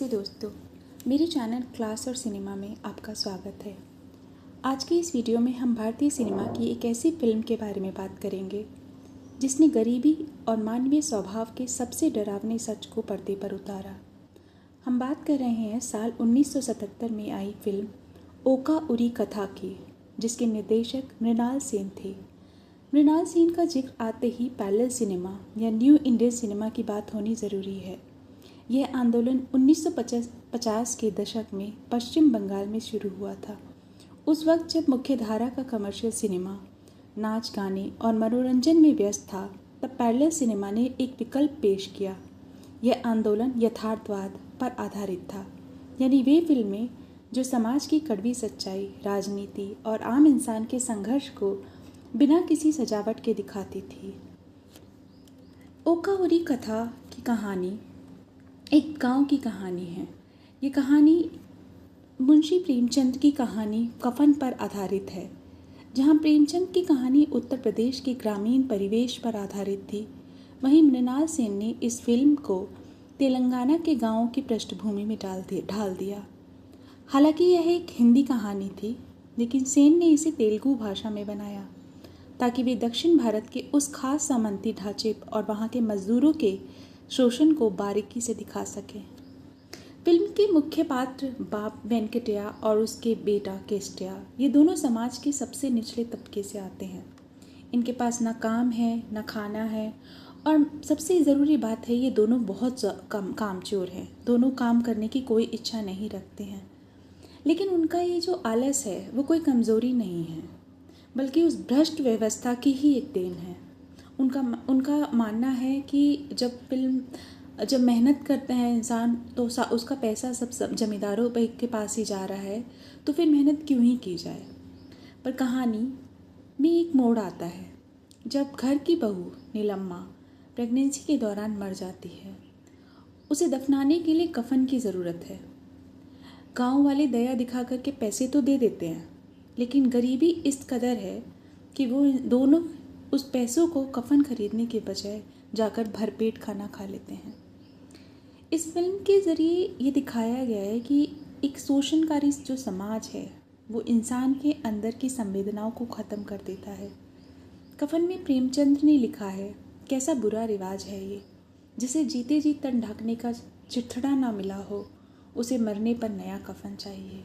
नमस्ते दोस्तों, मेरे चैनल क्लास और सिनेमा में आपका स्वागत है। आज की इस वीडियो में हम भारतीय सिनेमा की एक ऐसी फिल्म के बारे में बात करेंगे जिसने गरीबी और मानवीय स्वभाव के सबसे डरावने सच को पर्दे पर उतारा। हम बात कर रहे हैं साल 1977 में आई फिल्म ओका उरी कथा की, जिसके निर्देशक मृणाल सेन थे। मृणाल सेन का जिक्र आते ही पैरेलल सिनेमा या न्यू इंडियन सिनेमा की बात होनी ज़रूरी है। यह आंदोलन 1950 के दशक में पश्चिम बंगाल में शुरू हुआ था। उस वक्त जब मुख्यधारा का कमर्शियल सिनेमा नाच गाने और मनोरंजन में व्यस्त था, तब पैरेलल सिनेमा ने एक विकल्प पेश किया। यह आंदोलन यथार्थवाद पर आधारित था, यानी वे फिल्में जो समाज की कड़वी सच्चाई, राजनीति और आम इंसान के संघर्ष को बिना किसी सजावट के दिखाती थी। ओका उरी कथा की कहानी एक गांव की कहानी है। ये कहानी मुंशी प्रेमचंद की कहानी कफन पर आधारित है। जहां प्रेमचंद की कहानी उत्तर प्रदेश के ग्रामीण परिवेश पर आधारित थी, वहीं मृणाल सेन ने इस फिल्म को तेलंगाना के गांवों की पृष्ठभूमि में ढाल दिया। हालांकि यह एक हिंदी कहानी थी, लेकिन सेन ने इसे तेलुगु भाषा में बनाया ताकि वे दक्षिण भारत के उस खास सामंती ढांचे और वहाँ के मजदूरों के शोषण को बारीकी से दिखा सके। फिल्म के मुख्य पात्र बाप वेंकटैया और उसके बेटा केस्टिया, ये दोनों समाज के सबसे निचले तबके से आते हैं। इनके पास ना काम है, ना खाना है, और सबसे ज़रूरी बात है, ये दोनों बहुत कामचोर हैं। दोनों काम करने की कोई इच्छा नहीं रखते हैं। लेकिन उनका ये जो आलस है, वो कोई कमज़ोरी नहीं है, बल्कि उस भ्रष्ट व्यवस्था की ही एक देन है। उनका मानना है कि जब मेहनत करते हैं इंसान, तो उसका पैसा सब जमींदारों के पास ही जा रहा है, तो फिर मेहनत क्यों ही की जाए। पर कहानी में एक मोड़ आता है जब घर की बहू नीलम्मा प्रेगनेंसी के दौरान मर जाती है। उसे दफनाने के लिए कफन की ज़रूरत है। गांव वाले दया दिखा कर के पैसे तो दे देते हैं, लेकिन गरीबी इस कदर है कि वो दोनों उस पैसों को कफन खरीदने के बजाय जाकर भरपेट खाना खा लेते हैं। इस फिल्म के ज़रिए ये दिखाया गया है कि एक शोषणकारी जो समाज है, वो इंसान के अंदर की संवेदनाओं को ख़त्म कर देता है। कफन में प्रेमचंद ने लिखा है, कैसा बुरा रिवाज है ये, जिसे जीते जी तन ढकने का चिथड़ा ना मिला हो, उसे मरने पर नया कफन चाहिए।